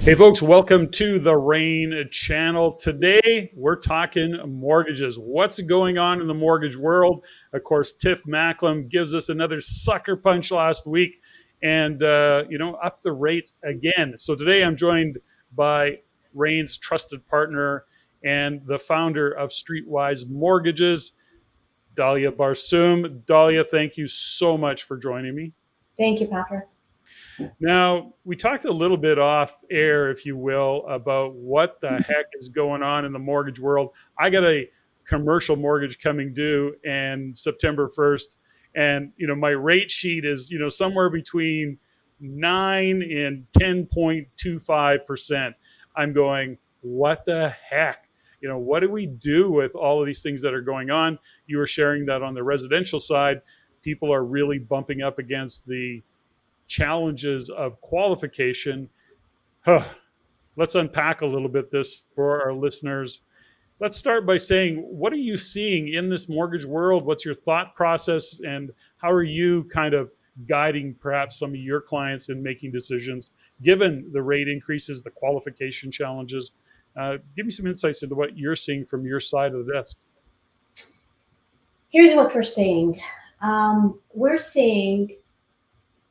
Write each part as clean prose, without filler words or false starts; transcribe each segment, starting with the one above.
Hey folks, welcome to the Rain channel. Today we're talking mortgages. What's going on in the mortgage world? Of course, Tiff Macklem gives us another sucker punch last week and up the rates again. So today I'm joined by Rain's trusted partner and the founder of Streetwise Mortgages, Dahlia Barsoum. Dahlia, thank you so much for joining me. Thank you, Patrick. Now, we talked a little bit off air, if you will, about what the heck is going on in the mortgage world. I got a commercial mortgage coming due and September 1st. And, my rate sheet is, somewhere between 9 and 10.25%. I'm going, what the heck? What do we do with all of these things that are going on? You were sharing that on the residential side, people are really bumping up against the challenges of qualification. Huh. Let's unpack a little bit this for our listeners. Let's start by saying, what are you seeing in this mortgage world? What's your thought process, and how are you kind of guiding perhaps some of your clients in making decisions given the rate increases, the qualification challenges? Give me some insights into what you're seeing from your side of the desk. Here's what we're seeing. We're seeing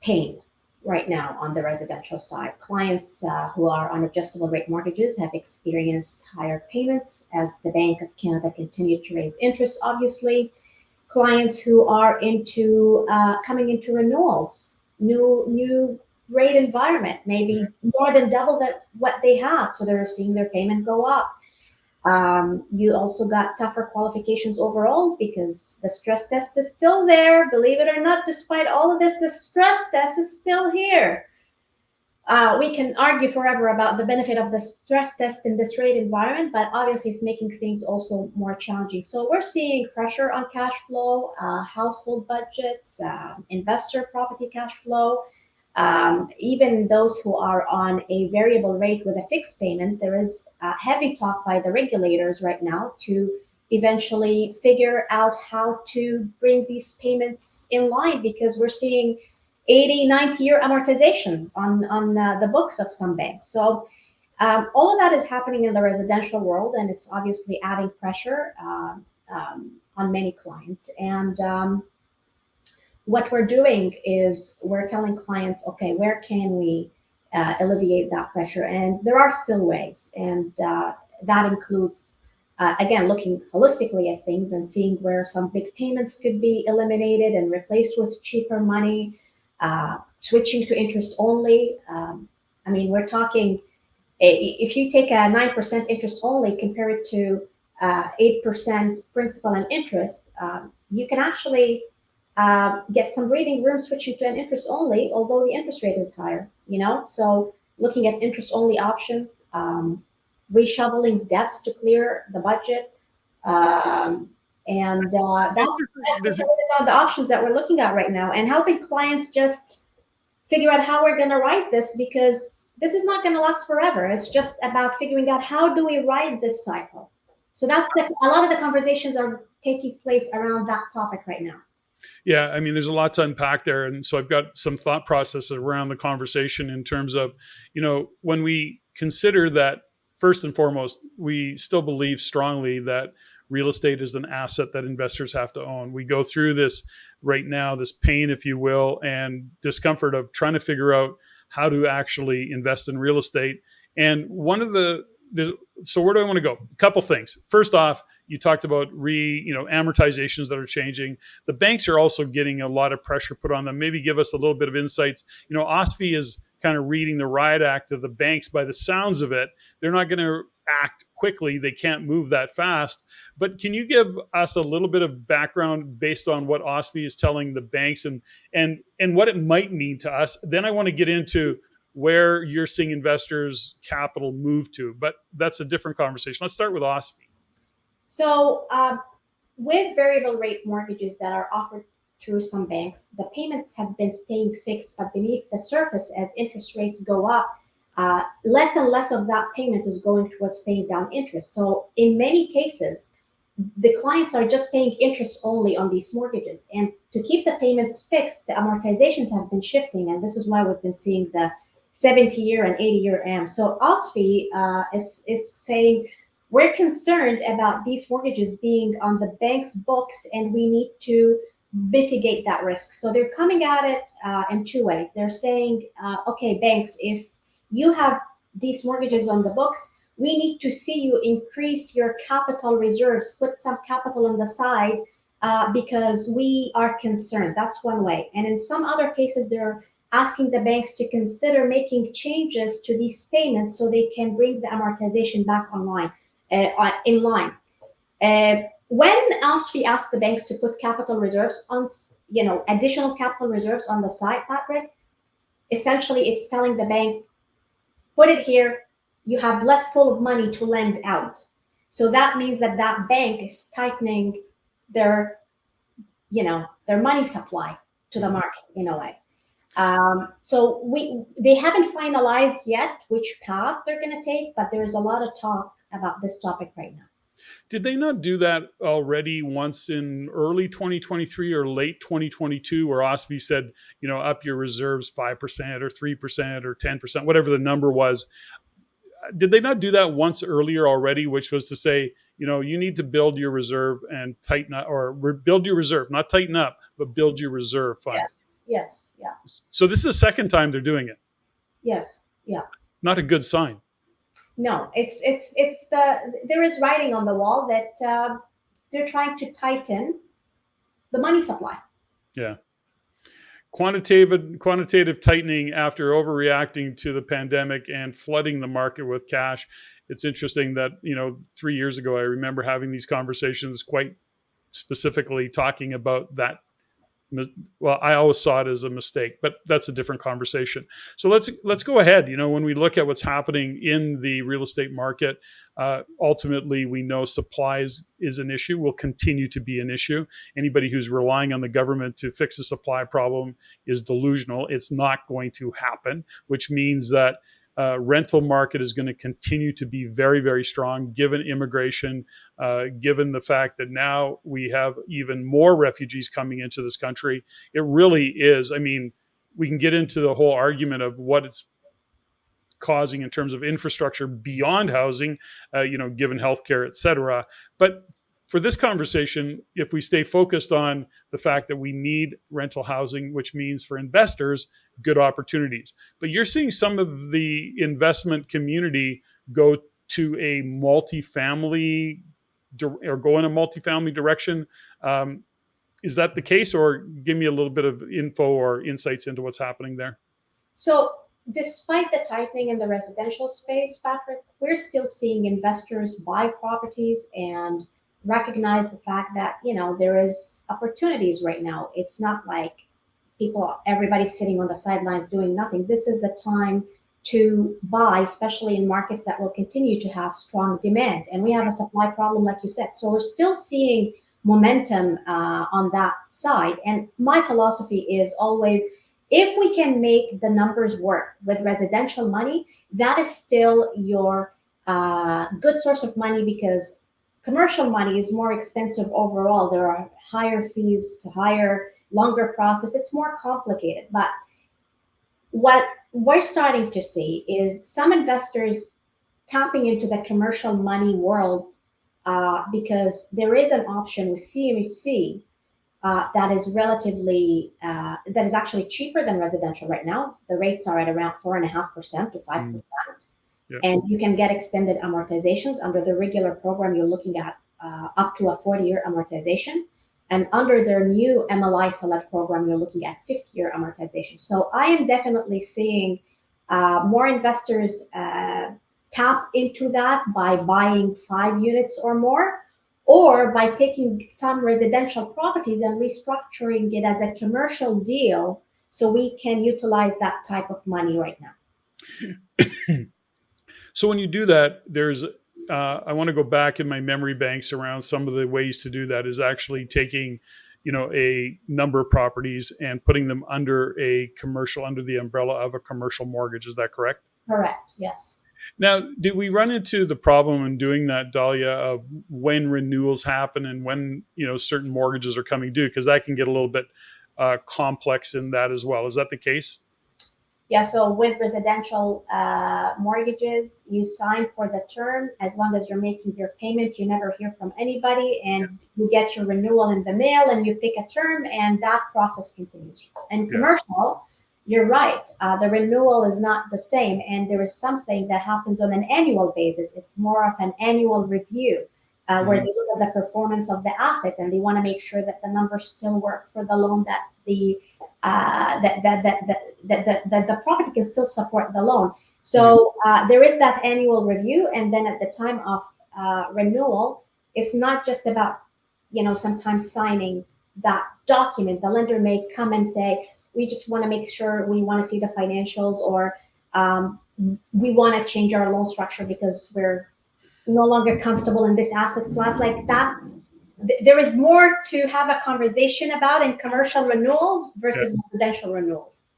pain right now on the residential side. Clients who are on adjustable rate mortgages have experienced higher payments as the Bank of Canada continued to raise interest, obviously. Clients who are into coming into renewals, new rate environment, maybe more than double that what they had. So they're seeing their payment go up. You also got tougher qualifications overall because the stress test is still there. Believe it or not, despite all of this, the stress test is still here. We can argue forever about the benefit of the stress test in this rate environment, but obviously it's making things also more challenging. So we're seeing pressure on cash flow, household budgets, investor property cash flow. Even those who are on a variable rate with a fixed payment, there is heavy talk by the regulators right now to eventually figure out how to bring these payments in line because we're seeing 80, 90-year amortizations on the books of some banks. So all of that is happening in the residential world, and it's obviously adding pressure on many clients. And what we're doing is we're telling clients, okay, where can we alleviate that pressure? And there are still ways. And that includes, again, looking holistically at things and seeing where some big payments could be eliminated and replaced with cheaper money, switching to interest only. We're talking, if you take a 9% interest only, compare it to 8% principal and interest, you can actually get some breathing room switching to an interest only, although the interest rate is higher, So looking at interest only options, reshoveling debts to clear the budget. That's the options that we're looking at right now and helping clients just figure out how we're going to write this because this is not going to last forever. It's just about figuring out how do we ride this cycle. So a lot of the conversations are taking place around that topic right now. Yeah, there's a lot to unpack there. And so I've got some thought processes around the conversation in terms of, when we consider that, first and foremost, we still believe strongly that real estate is an asset that investors have to own. We go through this right now, this pain, if you will, and discomfort of trying to figure out how to actually invest in real estate. And so where do I want to go? A couple things. First off, you talked about amortizations that are changing. The banks are also getting a lot of pressure put on them. Maybe give us a little bit of insights. OSFI is kind of reading the riot act of the banks by the sounds of it. They're not going to act quickly. They can't move that fast. But can you give us a little bit of background based on what OSFI is telling the banks and what it might mean to us? Then I want to get into where you're seeing investors' capital move to, but that's a different conversation. Let's start with OSFI. So with variable rate mortgages that are offered through some banks, the payments have been staying fixed, but beneath the surface, as interest rates go up, less and less of that payment is going towards paying down interest. So in many cases, the clients are just paying interest only on these mortgages. And to keep the payments fixed, the amortizations have been shifting. And this is why we've been seeing the 70-year and 80-year AM. So OSFI is saying we're concerned about these mortgages being on the bank's books, and we need to mitigate that risk. So they're coming at it in two ways. They're saying, okay, banks, if you have these mortgages on the books, we need to see you increase your capital reserves, put some capital on the side because we are concerned. That's one way. And in some other cases, they're asking the banks to consider making changes to these payments so they can bring the amortization back online, in line. When OSFI asked the banks to put capital reserves on, additional capital reserves on the side, Patrick, essentially it's telling the bank, put it here, you have less pool of money to lend out. So that means that that bank is tightening their, their money supply to the market in a way. So they haven't finalized yet which path they're going to take, but there's a lot of talk about this topic right now. Did they not do that already once in early 2023 or late 2022, where OSFI said, up your reserves 5% or 3% or 10%, whatever the number was? Did they not do that once earlier already, which was to say, you need to build your reserve and tighten up, or build your reserve, not tighten up, but build your reserve fund? Yes. Yeah. So this is the second time they're doing it. Yes. Yeah. Not a good sign. No, there is writing on the wall that they're trying to tighten the money supply. Yeah. Quantitative tightening after overreacting to the pandemic and flooding the market with cash. It's interesting that, 3 years ago, I remember having these conversations quite specifically talking about that. Well, I always saw it as a mistake, but that's a different conversation. So let's go ahead. When we look at what's happening in the real estate market, ultimately we know supplies is an issue, will continue to be an issue. Anybody who's relying on the government to fix the supply problem is delusional. It's not going to happen, which means that rental market is going to continue to be very, very strong, given immigration, given the fact that now we have even more refugees coming into this country. It really is. I mean, we can get into the whole argument of what it's causing in terms of infrastructure beyond housing, given healthcare, et cetera. But for this conversation, if we stay focused on the fact that we need rental housing, which means for investors, good opportunities. But you're seeing some of the investment community go to a multifamily or go in a multifamily direction. Is that the case, or give me a little bit of info or insights into what's happening there? So despite the tightening in the residential space, Patrick, we're still seeing investors buy properties and recognize the fact that, there is opportunities right now. It's not like everybody's sitting on the sidelines doing nothing. This is a time to buy, especially in markets that will continue to have strong demand. And we have a supply problem, like you said. So we're still seeing momentum on that side. And my philosophy is always, if we can make the numbers work with residential money, that is still your good source of money, because commercial money is more expensive overall. There are higher fees, longer process. It's more complicated. But what we're starting to see is some investors tapping into the commercial money world because there is an option with CMHC that is actually cheaper than residential right now. The rates are at around 4.5% to 5%. Yep. And you can get extended amortizations. Under the regular program, you're looking at up to a 40-year amortization. And under their new MLI Select program, you're looking at 50-year amortization. So I am definitely seeing more investors tap into that by buying 5 units or more, or by taking some residential properties and restructuring it as a commercial deal, so we can utilize that type of money right now. So when you do that, I want to go back in my memory banks around some of the ways to do that is actually taking, a number of properties and putting them under the umbrella of a commercial mortgage. Is that correct? Correct. Yes. Now, did we run into the problem in doing that, Dahlia, of when renewals happen and when, certain mortgages are coming due? Because that can get a little bit complex in that as well. Is that the case? Yeah, so with residential mortgages, you sign for the term. As long as you're making your payment, you never hear from anybody, Yeah. and you get your renewal in the mail, and you pick a term, and that process continues. And Yeah. commercial, you're right. The renewal is not the same, and there is something that happens on an annual basis. It's more of an annual review. Where Mhm. they look at the performance of the asset, and they want to make sure that the numbers still work for the loan, that the property can still support the loan. Mhm. So there is that annual review, and then at the time of renewal, it's not just about sometimes signing that document. The lender may come and say, "We just want to make sure, we want to see the financials," or "We want to change our loan structure because we're no longer comfortable in this asset class." Like that, there is more to have a conversation about in commercial renewals Yeah. versus residential renewals.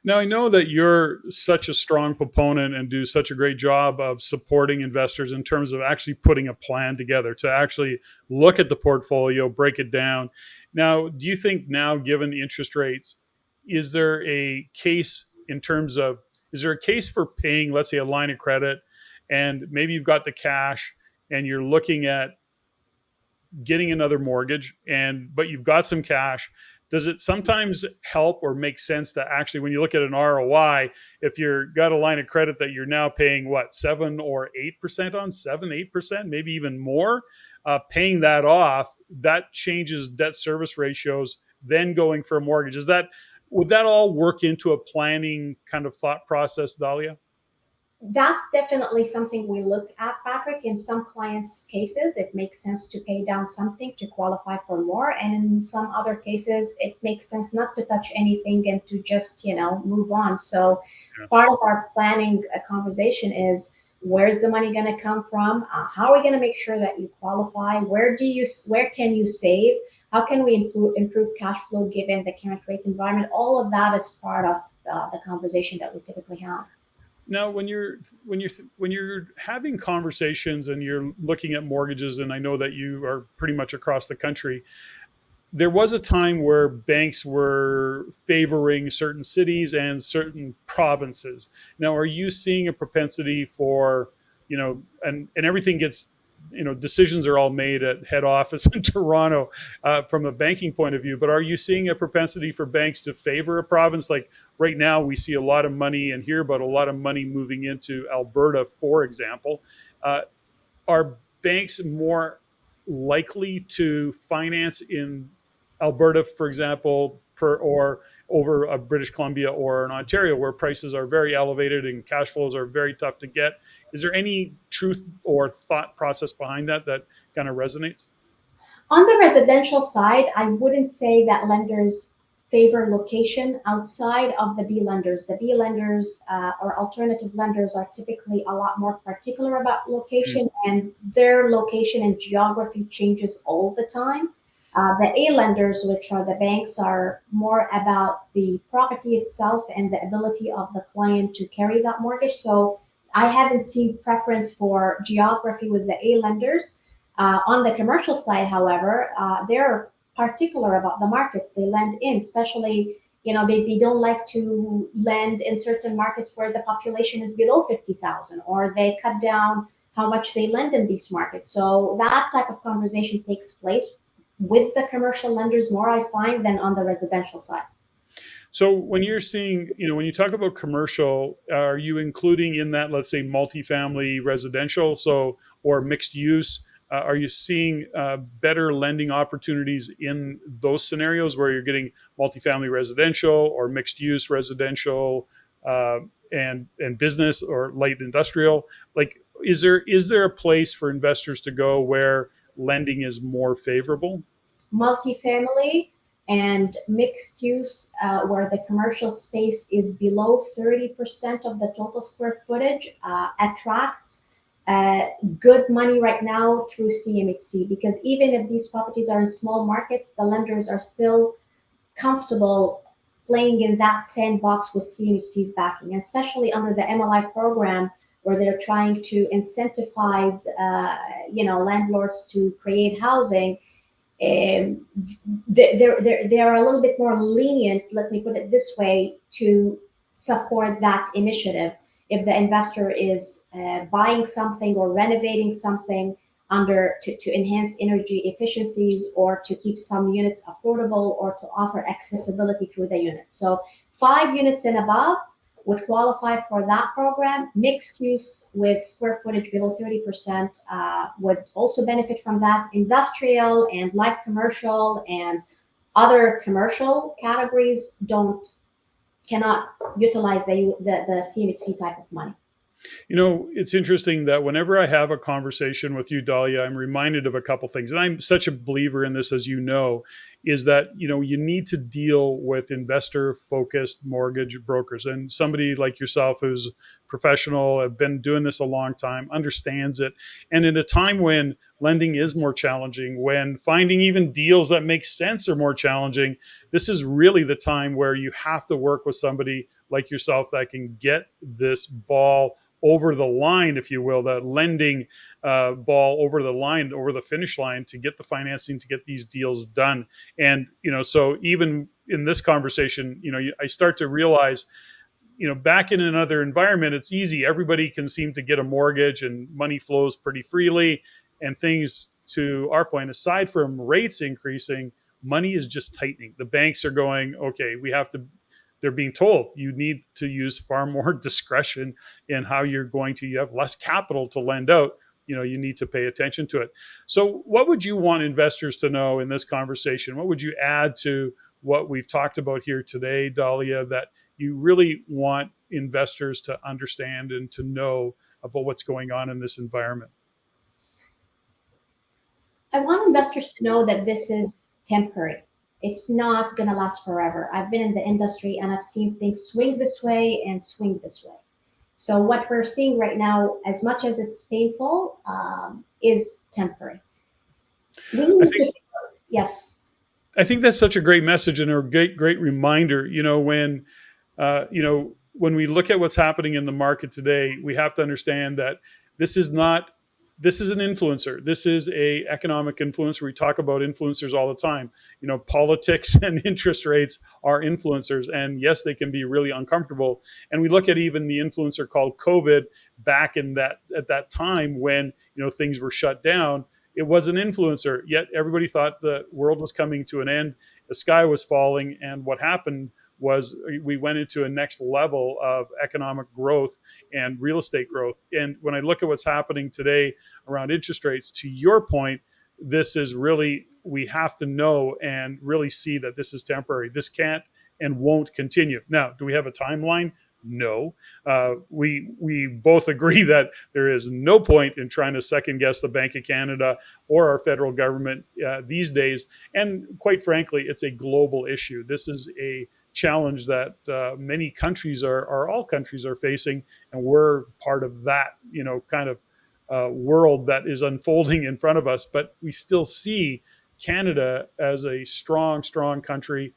Now, I know that you're such a strong proponent and do such a great job of supporting investors in terms of actually putting a plan together to actually look at the portfolio, break it down. Now, do you think now, given the interest rates, is there a case in terms of, is there a case for paying, let's say, a line of credit, and maybe you've got the cash and you're looking at getting another mortgage, and but you've got some cash? Does it sometimes help or make sense to actually, when you look at an ROI, if you've got a line of credit that you're now paying what, 7 or 8% on, 7 8%, maybe even more, paying that off, that changes debt service ratios, then going for a mortgage? Is that, would that all work into a planning kind of thought process, Dahlia? That's definitely something we look at, Patrick. In some clients' cases, it makes sense to pay down something to qualify for more. And in some other cases, it makes sense not to touch anything and to just, move on. So Yeah. part of our planning conversation is, where's the money going to come from? How are we going to make sure that you qualify? Where can you save? How can we improve cash flow given the current rate environment? All of that is part of the conversation that we typically have. Now, when you're having conversations and you're looking at mortgages, and I know that you are pretty much across the country, there was a time where banks were favoring certain cities and certain provinces. Now, are you seeing a propensity for, and everything gets, decisions are all made at head office in Toronto, from a banking point of view, but are you seeing a propensity for banks to favor a province? Like right now, we see a lot of money and hear about a lot of money moving into Alberta, for example. Uh, are banks more likely to finance in Alberta, for example, or over a British Columbia or an Ontario, where prices are very elevated and cash flows are very tough to get? Is there any truth or thought process behind that that kind of resonates? On the residential side, I wouldn't say that lenders favor location outside of the B lenders. The B lenders or alternative lenders are typically a lot more particular about Mm. location, and their location and geography changes all the time. The A lenders, which are the banks, are more about the property itself and the ability of the client to carry that mortgage. So I haven't seen preference for geography with the A lenders. On the commercial side, however, they're particular about the markets they lend in, especially, they don't like to lend in certain markets where the population is below 50,000, or they cut down how much they lend in these markets. So that type of conversation takes place with the commercial lenders more, I find, than on the residential side. So when you're seeing, when you talk about commercial, are you including in that, let's say, multifamily residential, so, or mixed use? Are you seeing better lending opportunities in those scenarios where you're getting multifamily residential or mixed use residential, uh, and business or light industrial? Like, is there a place for investors to go where lending is more favorable? Multifamily and mixed use, where the commercial space is below 30% of the total square footage, attracts uh, good money right now through CMHC, because even if these properties are in small markets, the lenders are still comfortable playing in that sandbox with CMHC's backing, especially under the MLI program, where they're trying to incentivize, landlords to create housing. They are a little bit more lenient, let me put it this way, to support that initiative. If the investor is buying something or renovating something under to enhance energy efficiencies, or to keep some units affordable, or to offer accessibility through the unit. So 5 units and above would qualify for that program. Mixed use with square footage below 30% would also benefit from that. Industrial and light commercial and other commercial categories cannot utilize the CMHC type of money. It's interesting that whenever I have a conversation with you, Dahlia, I'm reminded of a couple things. And I'm such a believer in this, as you know, is that, you need to deal with investor focused mortgage brokers. And somebody like yourself who's professional, have been doing this a long time, understands it. And in a time when lending is more challenging, when finding even deals that make sense are more challenging, this is really the time where you have to work with somebody like yourself that can get this ball over the line, if you will, that lending ball over the line, over the finish line, to get the financing, to get these deals done. And, so even in this conversation, I start to realize, back in another environment, it's easy. Everybody can seem to get a mortgage and money flows pretty freely. And things, to our point, aside from rates increasing, money is just tightening. The banks are going, okay, they're being told you need to use far more discretion in how you have less capital to lend out. You need to pay attention to it. So what would you want investors to know in this conversation? What would you add to what we've talked about here today, Dahlia, that you really want investors to understand and to know about what's going on in this environment? I want investors to know that this is temporary. It's not going to last forever. I've been in the industry and I've seen things swing this way and swing this way. So what we're seeing right now, as much as it's painful, is temporary. We I need think to, yes. I think that's such a great message and a great reminder. When we look at what's happening in the market today, we have to understand that this is not this is an influencer. This is a economic influencer. We talk about influencers all the time. Politics and interest rates are influencers, and yes, they can be really uncomfortable. And we look at even the influencer called COVID back at that time when things were shut down. It was an influencer, yet everybody thought the world was coming to an end, the sky was falling, and what happened was we went into a next level of economic growth and real estate growth. And when I look at what's happening today around interest rates, to your point, this is really, we have to know and really see that this is temporary. This can't and won't continue. Now, do we have a timeline? No. We both agree that there is no point in trying to second guess the Bank of Canada or our federal government these days. And quite frankly, it's a global issue. This is a challenge that many countries all countries are facing, and we're part of that, kind of world that is unfolding in front of us. But we still see Canada as a strong country,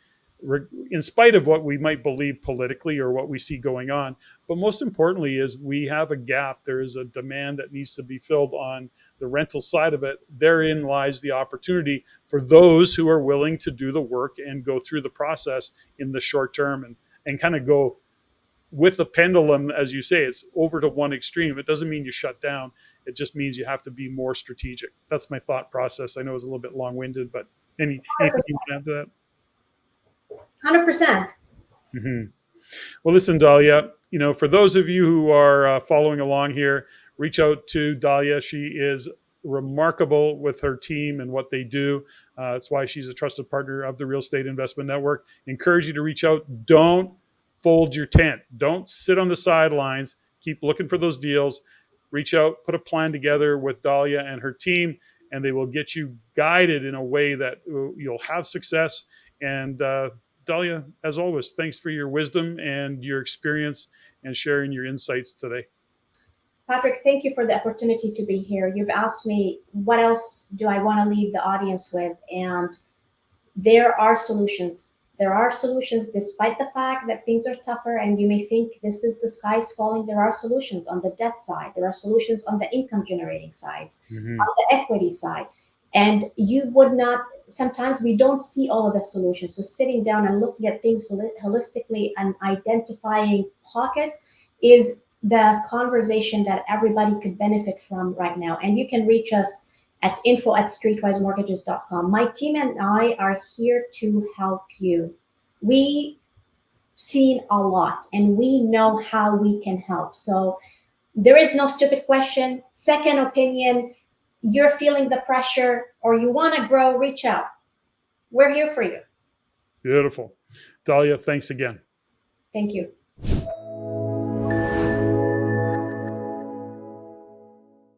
in spite of what we might believe politically or what we see going on. But most importantly is we have a gap. There is a demand that needs to be filled on the rental side of it. Therein lies the opportunity for those who are willing to do the work and go through the process in the short term, and kind of go with the pendulum, as you say, it's over to one extreme. It doesn't mean you shut down. It just means you have to be more strategic. That's my thought process. I know it's a little bit long-winded, but anything you want to add to that? 100%. Mm-hmm. Well, listen, Dahlia, for those of you who are following along here, reach out to Dahlia. She is remarkable with her team and what they do. That's why she's a trusted partner of the Real Estate Investment Network. Encourage you to reach out. Don't fold your tent. Don't sit on the sidelines. Keep looking for those deals. Reach out, put a plan together with Dahlia and her team, and they will get you guided in a way that you'll have success. And Dahlia, as always, thanks for your wisdom and your experience and sharing your insights today. Patrick, thank you for the opportunity to be here. You've asked me, what else do I want to leave the audience with? And there are solutions. There are solutions despite the fact that things are tougher and you may think this is the sky's falling. There are solutions on the debt side. There are solutions on the income generating side, Mm-hmm. on the equity side. And you would not, sometimes we don't see all of the solutions. So sitting down and looking at things holistically and identifying pockets is the conversation that everybody could benefit from right now. And you can reach us at info@streetwisemortgages.com. My team and I are here to help you. We've seen a lot and we know how we can help. So there is no stupid question. Second opinion, you're feeling the pressure or you want to grow, reach out. We're here for you. Beautiful. Dahlia, thanks again. Thank you.